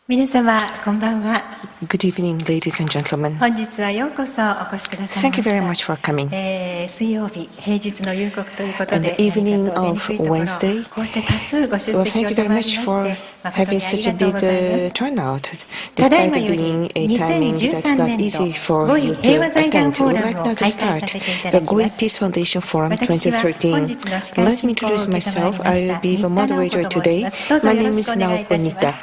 皆様こんばんは。 Good evening, ladies and gentlemen. 本日はようこそお越しください Thank ま you very した。 much for coming. 水曜日、平日の夕刻ということで、 And the evening 何かと出にくいところ、 of Wednesday. こうして多数ご出 Well, 席 thank を you 賜 very りま much し for て、誠 having にあり such が a とうございま big す。 turnout. ただい Despite ま it より being a timing that's 2013 not 年度 easy for ゴ you イ平和 to 財団 attend, フォ we ー would ラ like ムを now to 開催 start させていた the だき Goi ます。 Peace Foundation Forum 私は本 2013. 日の司会 Let me 進行を introduce 受けたまいり myself. まし I た will be 新 the 田直子 moderator と申し today. ます。どうぞ My よろ name し is くお願いいたします。 Naoko Nita.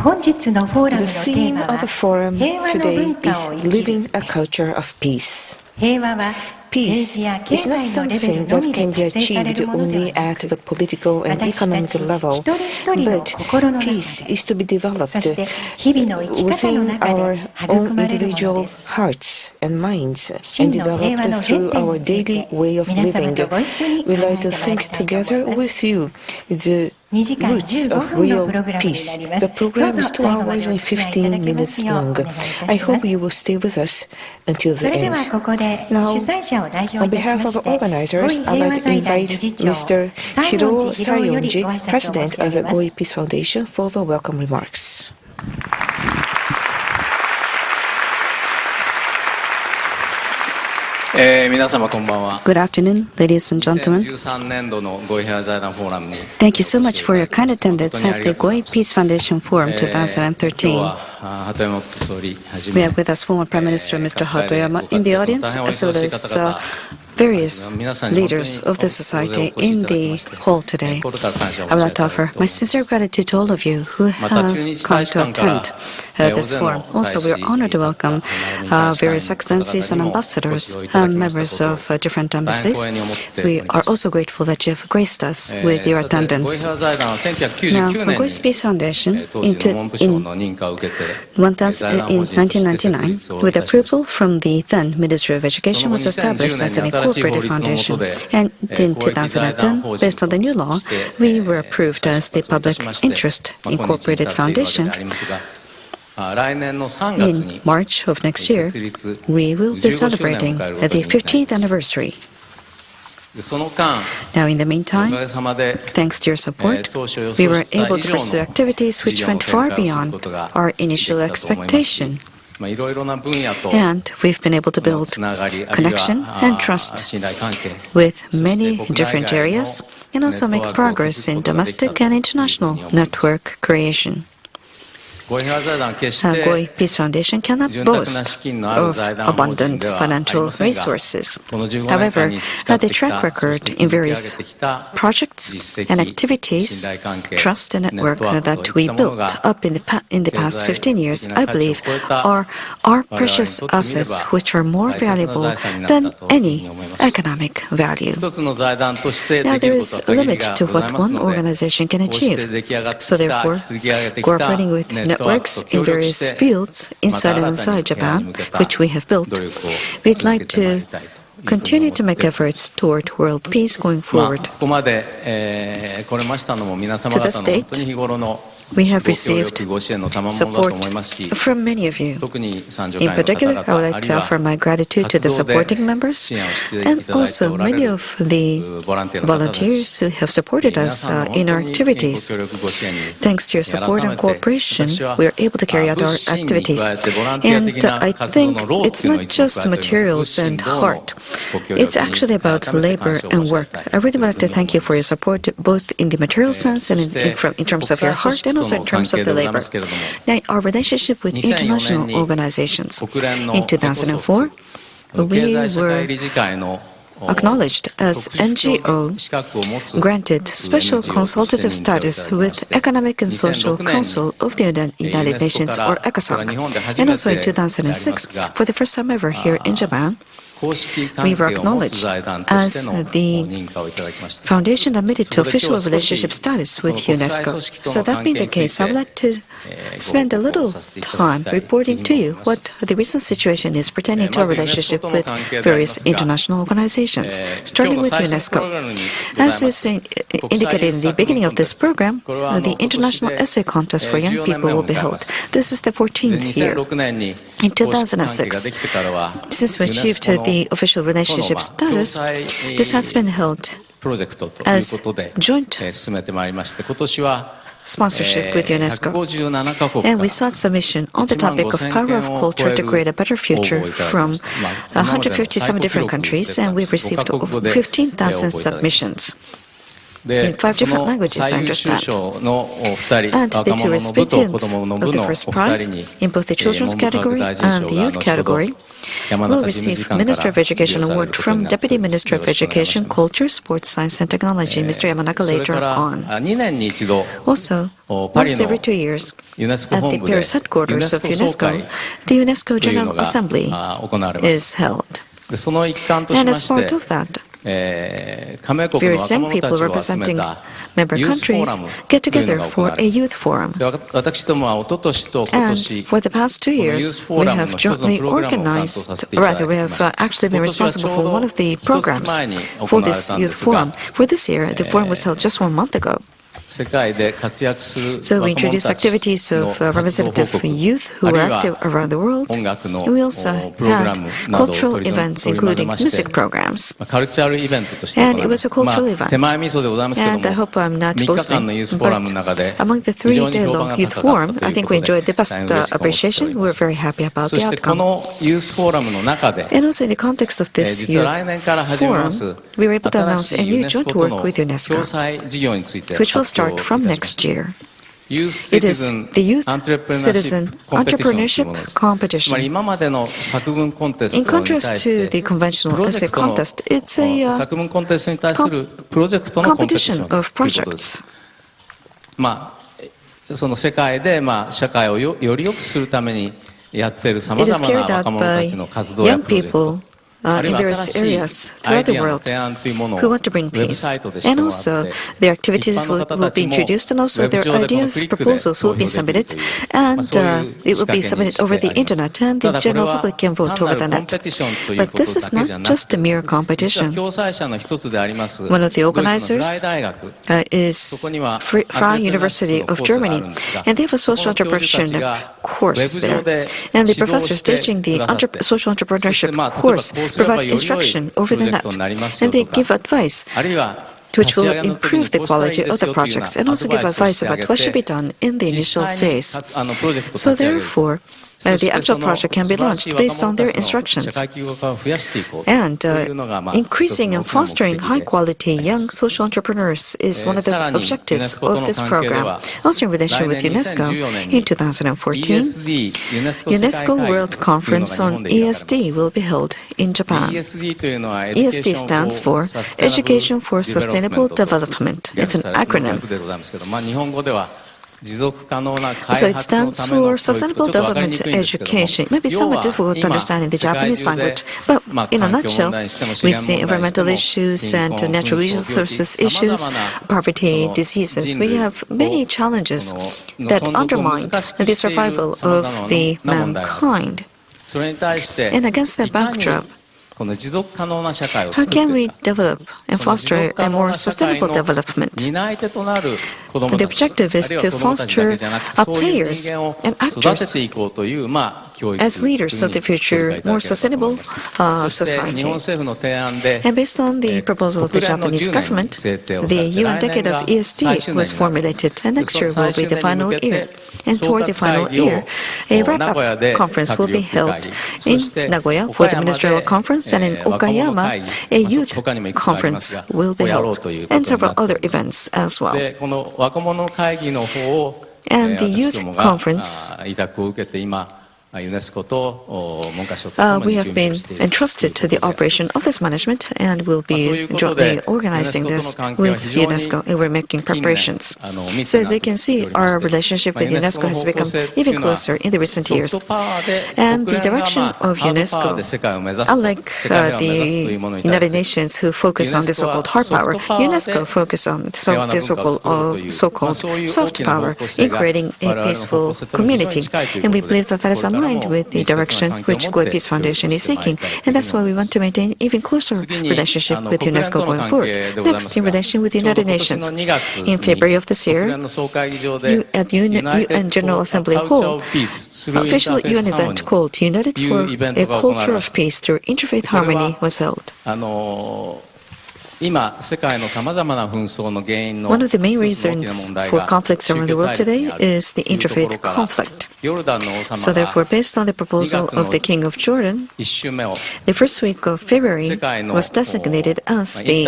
本日のフォーラム The のテーマ theme は of the forum 平和の today 文化 is を生き living る a です。 culture of peace. 平和は政 Peace 治や経 is not 済のレベル something の that みで can be 達成され achieved るものでは only な at く、 the political and 私た economic ち level, 一人一人の but 心の中 peace で、 is to be そ developed して日々の生き方の within 中 our で育 own まれるもの individual です。 hearts and minds, and 真の平和の developed 原 through 点 our につい daily て way of 皆様 living. とご一緒に考 We え like て to まいり think たいと思い together ます。 with you the 2時間 roots 15 of 分の real プログラムにな peace. りま The す。どう program ぞ is 2最後まで hours お and 付き合いいただ 15 けま minutes すようお long. 願いいた I しま hope す。 you will stay with us until そ the れでは end. ここで Now, 主催者を代表 on いたし behalf ま of し our て、 organizers, ゴイ I'd 平和 like to 財団 invite 理事長 Mr. 西園 Hiro 寺博夫より Sayonji, ご挨拶を申 President し上 of げ the ます。 Goi Peace Foundation, for the welcome remarks. 皆様こんばんは。 Good afternoon, ladies and gentlemen. 2013年度のゴイ平和財団フォーラムに Thank you so much for your kind attendance at the Goi Peace Foundation Forum 今日 2013. は鳩山元総理はじ We め have with us former Prime Minister Mr. Hatoyama in the audience, as well as various leaders of the society in the hall today. I would like to offer my sincere gratitude to all of you who have come to attend this forum. Also, we are honored to welcome various excellencies and ambassadors and members of different embassies. We are also grateful that you have graced us with your attendance. Now, the Goi Peace Foundation in 1999, with approval from the then Ministry of Education, was established as an incorporated foundation. And in 2010, based on the new law, we were approved as the public interest incorporated foundation. In March of next year, we will be celebrating the 15th anniversary. Now, in the meantime, thanks to your support, we were able to pursue activities which went far beyond our initial expectation. And we've been able to build connection and trust with many different areas, and also make progress in domestic and international network creation. Goi Peace Foundation cannot boast of abundant financial resources. However, the track record in various projects and activities, trust and network that we built up in the past 15 years, I believe, are our precious assets which are more valuable than any economic value. Now, there is a limit to what one organization can achieve. So therefore, cooperating with networks in various fields inside and outside Japan, which we have built, we'd like to continue to make efforts toward world peace going forward. To this date, we have received support from many of you. In particular, I would like to offer my gratitude to the supporting members and also many of the volunteers who have supported us in our activities. Thanks to your support and cooperation, we are able to carry out our activities. And I think it's not just materials and heart. It's actually about labor and work. I really would like to thank you for your support, both in the material sense and in terms of your heart, and also in terms of the labor. Now, our relationship with international organizations. In 2004, we were acknowledged as NGO, granted special consultative status with Economic and Social Council of the United Nations, or ECOSOC. And also in 2006, for the first time ever here in Japan, we were acknowledged as the foundation admitted to official relationship status with UNESCO. So that being the case, I would like to spend a little time reporting to you what the recent situation is pertaining to our relationship with various international organizations, starting with UNESCO. As is indicated in the beginning of this program, the International Essay Contest for Young People will be held. This is the 14th year. In 2006, since we achieved the official relationship status, this has been held プロジェクトということで進めてまいりまして、今年はsponsorship with UNESCO, and we sought submission on the topic of power of culture to create a better future from 157 different countries, and we've received over 15,000 submissions. In 5 different languages, I understand. And the 2 recipients of the first prize in both the children's category and the youth category will receive Minister of Education Award from Deputy Minister of Education, Culture, Sports, Science and Technology, Mr. Yamanaka, later on. Also, once every 2 years, at the Paris headquarters of UNESCO, the UNESCO General Assembly is held. And as part of that, various young people representing member countries get together for a youth forum. And for the past 2 years, we have jointly organized, rather, we have actually been responsible for one of the programs for this youth forum. For this year, the forum was held just 1 month ago. So we introduced activities of representative youth who are active around the world, and we also had cultural events including music programs. And it was a cultural event, and I hope I'm not boasting, but among the 3-day-long youth forum, I think we enjoyed the best appreciation. We're very happy about the outcome. And also in the context of this youth forum, we were able to announce a new joint work with UNESCO, which will start from next year. It is the Youth Citizen Entrepreneurship Competition. In contrast to the conventional essay contest, it's a competition of projects. It is carried out by young people in various areas throughout the world who want to bring peace. And also, their activities will be introduced, and also their ideas, proposals will be submitted, and it will be submitted over the internet, and the general public can vote over the net. But this is not just a mere competition. One of the organizers is Freie University of Germany, and they have a social entrepreneurship course there. And the professors teaching the social entrepreneurship course provide instruction over the net, and they give advice which will improve the quality of the projects, and also give advice about what should be done in the initial phase. So therefore, the actual project can be launched based on their instructions. And increasing and fostering high-quality young social entrepreneurs is one of the objectives of this program. Also in relation with UNESCO, in 2014, UNESCO World Conference on ESD will be held in Japan. ESD stands for Education for Sustainable Development. It's an acronym. So it stands for Sustainable Development Education. It may be somewhat difficult to understand in the Japanese language, but in a nutshell, we see environmental issues and natural resources issues, poverty, diseases. We have many challenges that undermine the survival of the mankind. And against that backdrop, how can we develop and foster a more sustainable development? The objective is to foster players and actors as leaders of the future, more sustainable society. And based on the proposal of the Japanese government, the UN Decade of ESD was formulated, and next year will be the final year. And toward the final year, a wrap-up conference will be held in Nagoya for the ministerial conference, and in Okayama, a youth conference will be held, and several other events as well. And the youth conference, we have been entrusted to the operation of this management, and will be jointly organizing this with UNESCO, and we're making preparations. So as you can see, our relationship with UNESCO has become even closer in the recent years. And the direction of UNESCO, unlike the United Nations who focus on the so-called hard power, UNESCO focus on the so-called soft power in creating a peaceful community. And we believe that that is aligned with the direction which Goi Peace Foundation is seeking, and that's why we want to maintain even closer relationship with UNESCO going forward. Next, in relation with the United Nations, in February of this year, at UN General Assembly Hall, official UN event called United for a Culture of Peace Through Interfaith Harmony was held. One of the main reasons for conflicts around the world today is the interfaith conflict. So therefore, based on the proposal of the King of Jordan, the first week of February was designated as the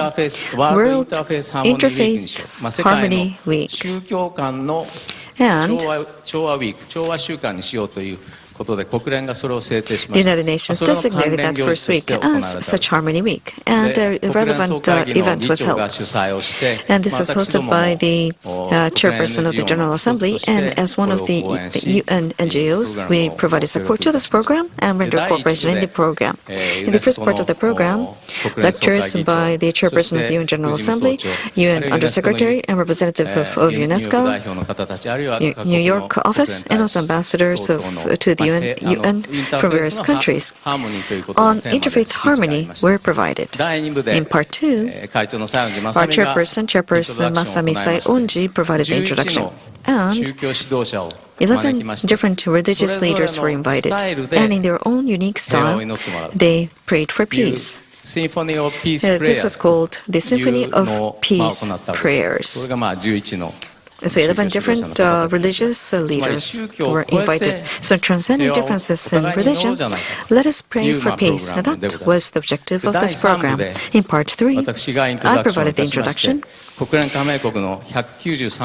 World Interfaith Harmony Week. And the United Nations designated that first week as such Harmony Week, and a relevant event was held. And this was hosted by the chairperson of the General Assembly, and as one of the UN NGOs, we provided support to this program and rendered cooperation in the program. In the first part of the program, lectures by the chairperson of the UN General Assembly, UN Undersecretary, and representative of UNESCO, New York office, and also ambassadors to the UN from various countries on interfaith harmony were provided. In part 2, our chairperson Masami Sai-onji, provided the introduction, and 11 different religious leaders were invited, and in their own unique style, they prayed for peace. This was called the Symphony of Peace Prayers. So 11 different religious leaders were invited. So transcending differences in religion, let us pray for peace. And that was the objective of this program. In part 3, I provided the introduction,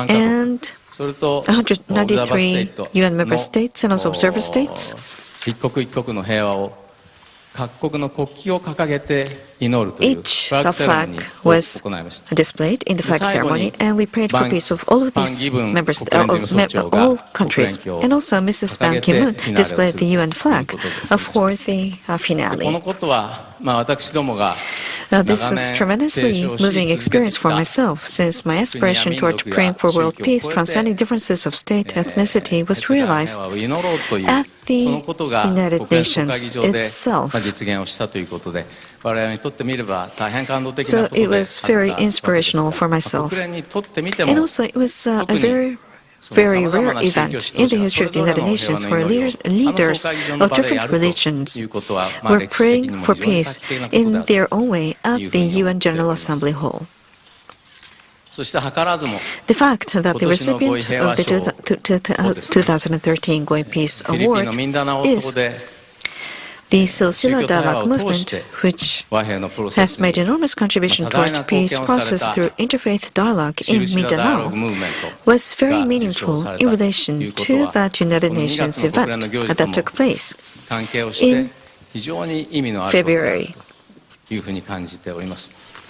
and 193 UN member states and also observer states each flag was displayed in the flag ceremony, and we prayed for peace of all of these members, all countries. And also, Mrs. Ban Ki-moon displayed the UN flag for the finale. This was a tremendously moving experience for myself, since my aspiration toward praying for world peace, transcending differences of state, ethnicity, was realized at the United Nations itself. So it was very inspirational for myself. And also it was a very rare event in the history of the United Nations where leaders of different religions were praying for peace in their own way at the UN General Assembly Hall. The fact that the recipient of the 2013 Goi Peace Award is the Silsilah Dialogue Movement, which has made enormous contribution toward the peace process through interfaith dialogue in Mindanao, was very meaningful in relation to that United Nations event that took place in February.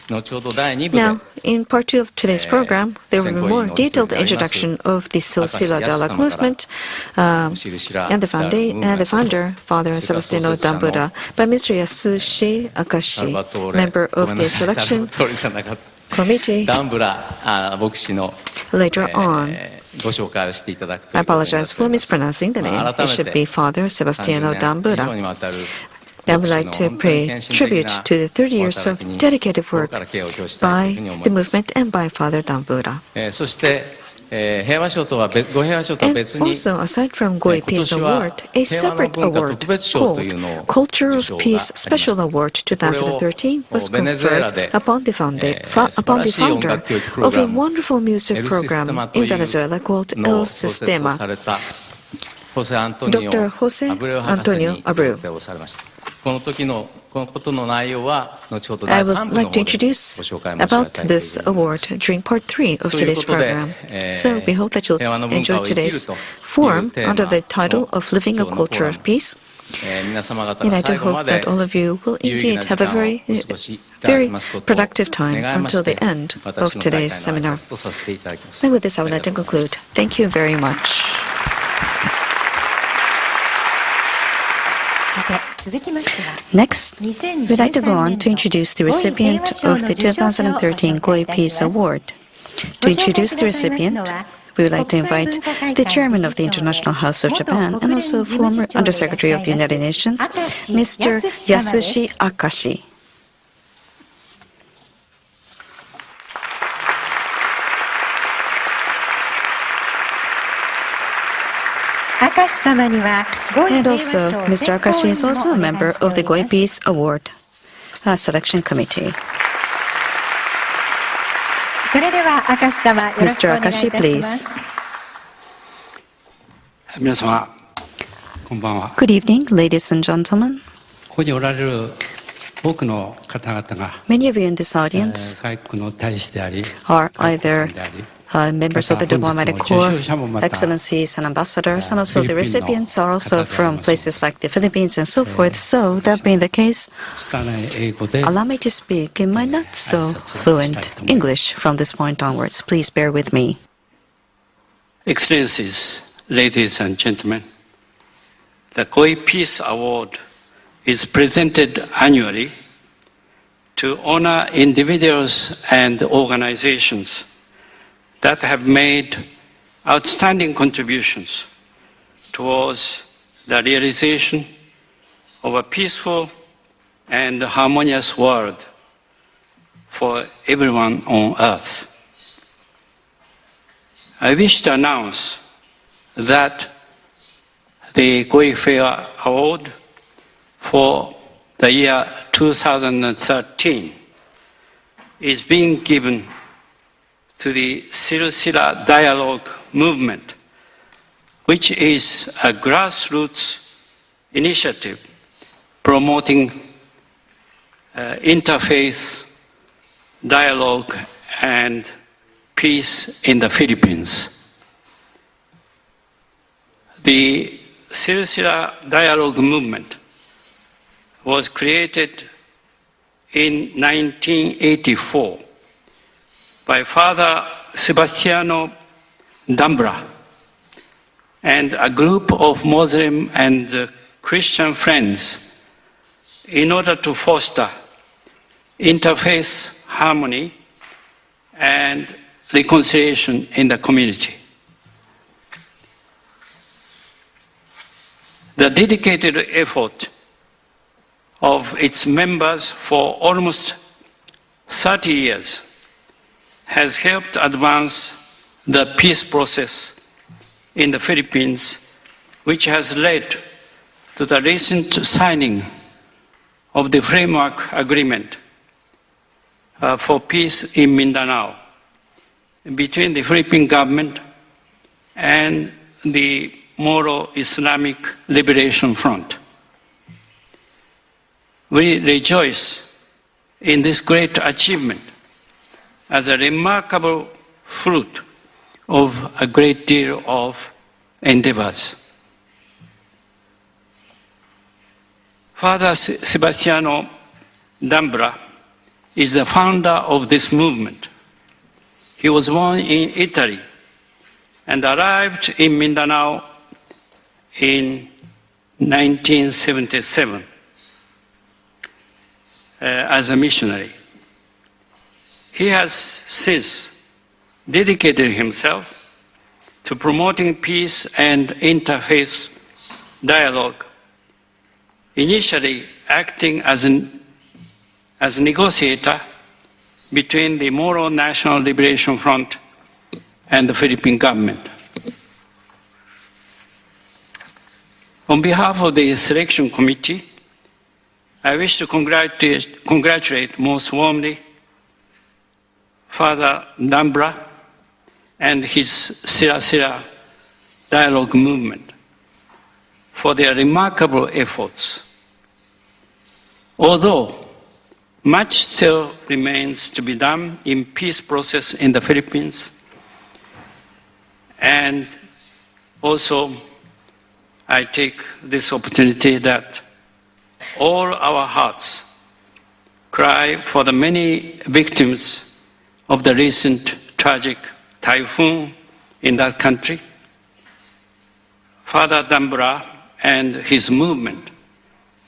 Now, in part 2 of today's program, there will be more detailed introduction of the Silsilah Dialogue Movement and the founder, Father Sebastiano D Ambra, by Mr. Yasushi Akashi, member of the selection committee. Later on, I apologize for mispronouncing the name. It should be Father Sebastiano D Ambra. I would like to pay tribute to the 30 years of dedicated work by the movement and by Father D Ambra. And also, aside from Goi Peace Award, a separate award called Culture of Peace Special Award 2013 was conferred upon the founder of a wonderful music program in Venezuela called El Sistema, Dr. Jose Antonio Abreu. I would like to introduce about this award during part 3 of today's program. So we hope that you'll enjoy today's forum under the title of Living a Culture of Peace. And I do hope that all of you will indeed have a very productive time until the end of today's seminar. And with this, I would like to conclude. Thank you very much. Next, we'd like to go on to introduce the recipient of the 2013 Goi Peace Award. To introduce the recipient, we would like to invite the chairman of the International House of Japan and also former Undersecretary of the United Nations, Mr. Yasushi Akashi. And also, Mr. Akashi is also a member of the Goi Peace Award selection committee. それでは明石様、よろしくお願いいたし Mr. Akashi, ます。 please. 皆様、こんばんは。 Good evening, ladies and gentlemen. ここにおられる多くの方々が Many of you in this audience 外国の大使であり、 are either members of the diplomatic corps, 受賞者もまた excellencies and ambassadors, and also the recipients are also from places like the Philippines and so forth. So, that being the case, 拙い英語で allow me to speak in my not so fluent English from this point onwards. Please bear with me. Excellencies, ladies and gentlemen, the Goi Peace Award is presented annually to honor individuals and organizations that have made outstanding contributions towards the realization of a peaceful and harmonious world for everyone on earth. I wish to announce that the Goi Fair Award for the year 2013 is being given to the Silsilah Dialogue Movement, which is a grassroots initiative promoting interfaith dialogue and peace in the Philippines. The Silsilah Dialogue Movement was created in 1984 by Father Sebastiano D Ambra and a group of Muslim and Christian friends in order to foster interfaith harmony and reconciliation in the community. The dedicated effort of its members for almost 30 years has helped advance the peace process in the Philippines, which has led to the recent signing of the framework agreement for peace in Mindanao between the Philippine government and the Moro Islamic Liberation Front. We rejoice in this great achievement as a remarkable fruit of a great deal of endeavors. Father Sebastiano D Ambra is the founder of this movement. He was born in Italy and arrived in Mindanao in 1977 as a missionary. He has since dedicated himself to promoting peace and interfaith dialogue, initially acting as a negotiator between the Moro National Liberation Front and the Philippine government. On behalf of the selection committee, I wish to congratulate most warmly Father D Ambra and his Silsilah Dialogue Movement for their remarkable efforts. Although much still remains to be done in peace process in the Philippines, and also I take this opportunity that all our hearts cry for the many victims of the recent tragic typhoon in that country. Father D Ambra and his movement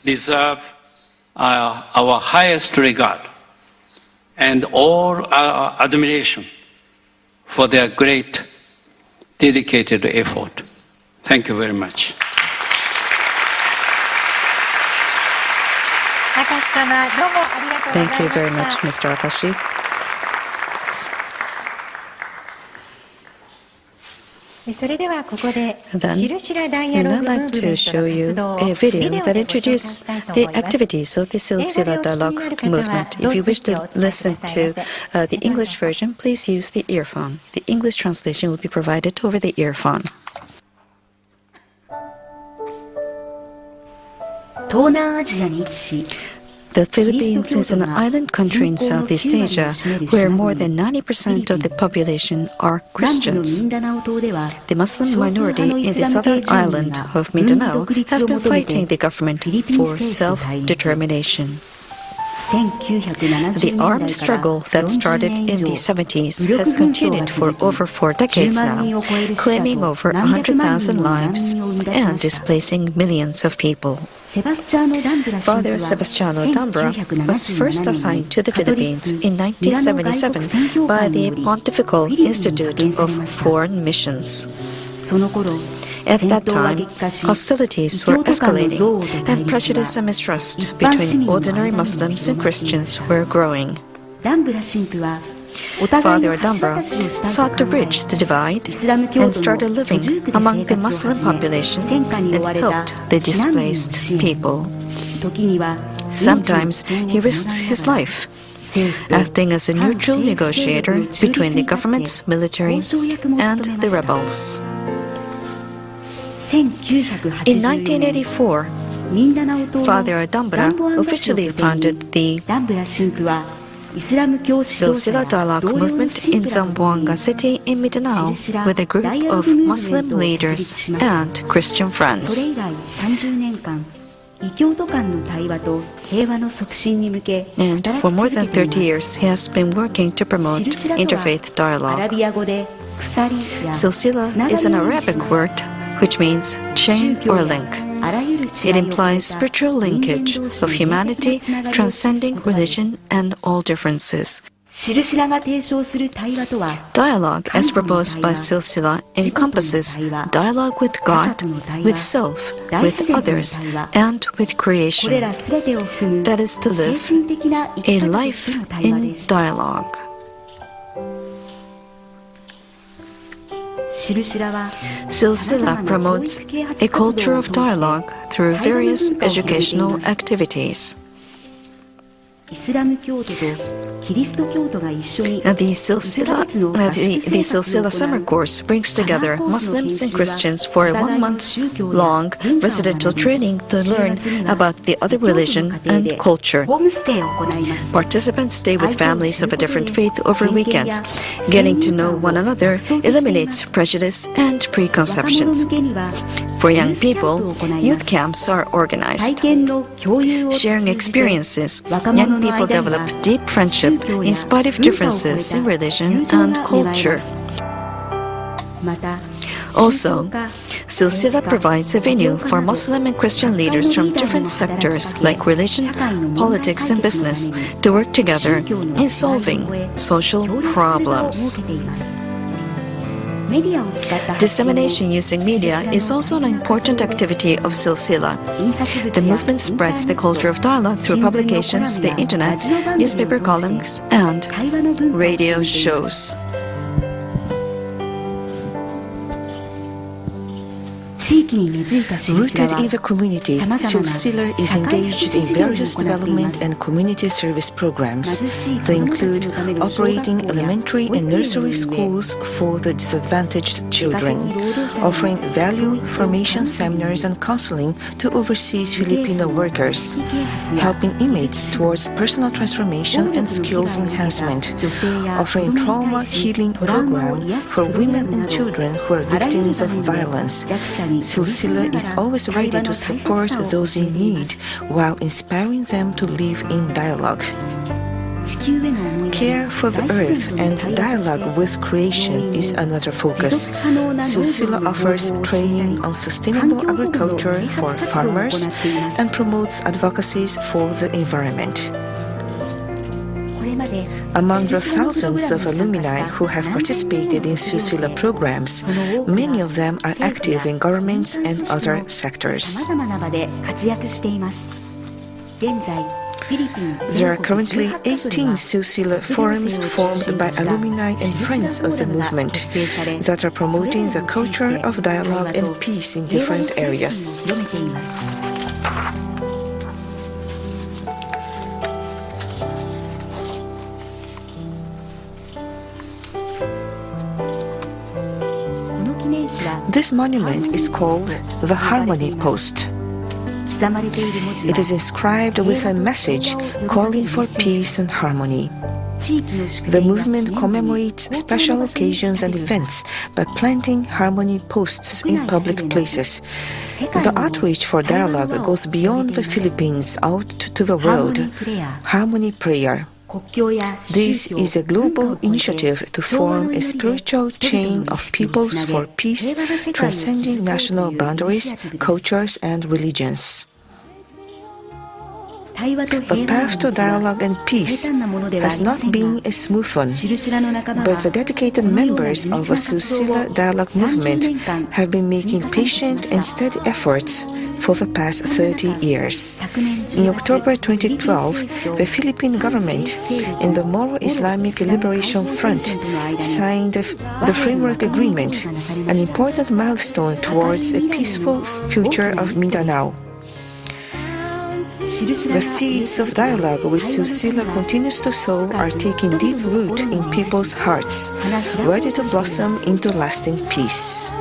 deserve our highest regard and all our admiration for their great dedicated effort. Thank you very much. Thank you very much, Mr. Akashi. And I'd like to show you a video that introduces the activities of the Silsilah Dialogue Movement. If you wish to listen to the English version, please use the earphone. The English translation will be provided over the earphone. The Philippines is an island country in Southeast Asia where more than 90% of the population are Christians. The Muslim minority in the southern island of Mindanao have been fighting the government for self-determination. The armed struggle that started in the 70s has continued for over 4 decades now, claiming over 100,000 lives and displacing millions of people. Father Sebastiano D Ambra was first assigned to the Philippines in 1977 by the Pontifical Institute of Foreign Missions. At that time, hostilities were escalating and prejudice and mistrust between ordinary Muslims and Christians were growing. Father D Ambra sought to bridge the divide and started living among the Muslim population and helped the displaced people. Sometimes he risked his life, acting as a neutral negotiator between the government's military and the rebels. In 1984, Father D Ambra officially founded the Silsilah Dialogue Movement in Zamboanga City in Mindanao with a group of Muslim leaders and Christian friends. And for more than 30 years, he has been working to promote interfaith dialogue. Silsilah is an Arabic word which means chain or link. It implies spiritual linkage of humanity transcending religion and all differences. Dialogue, as proposed by Silsilah, encompasses dialogue with God, with self, with others, and with creation. That is to live a life in dialogue. Silsilah promotes a culture of dialogue through various educational activities. The Silsilah Summer Course brings together Muslims and Christians for a 1-month-long residential training to learn about the other religion and culture. Participants stay with families of a different faith over weekends. Getting to know one another eliminates prejudice and preconceptions. For young people, youth camps are organized. Sharing experiences, young people develop deep friendship in spite of differences in religion and culture. Also, Silsilah provides a venue for Muslim and Christian leaders from different sectors like religion, politics, and business to work together in solving social problems. Dissemination using media is also an important activity of Silsilah. The movement spreads the culture of dialogue through publications, the internet, newspaper columns, and radio shows. Rooted in the community, Silsilah is engaged in various development and community service programs. They include operating elementary and nursery schools for the disadvantaged children, offering value formation seminars and counseling to overseas Filipino workers, helping inmates towards personal transformation and skills enhancement, offering trauma healing program for women and children who are victims of violence. Silsilah is always ready to support those in need while inspiring them to live in dialogue. Care for the earth and dialogue with creation is another focus. Silsilah offers training on sustainable agriculture for farmers and promotes advocacies for the environment. Among the thousands of alumni who have participated in Silsilah programs, many of them are active in governments and other sectors. There are currently 18 Silsilah forums formed by alumni and friends of the movement that are promoting the culture of dialogue and peace in different areas. This monument is called the Harmony Post. It is inscribed with a message calling for peace and harmony. The movement commemorates special occasions and events by planting harmony posts in public places. The outreach for dialogue goes beyond the Philippines out to the world. Harmony Prayer. This is a global initiative to form a spiritual chain of peoples for peace, transcending national boundaries, cultures, and religions. The path to dialogue and peace has not been a smooth one, but the dedicated members of the Silsilah Dialogue Movement have been making patient and steady efforts for the past 30 years. In October 2012, the Philippine government and the Moro Islamic Liberation Front signed the Framework Agreement, an important milestone towards a peaceful future of Mindanao. The seeds of dialogue which Silsilah continues to sow are taking deep root in people's hearts, ready to blossom into lasting peace.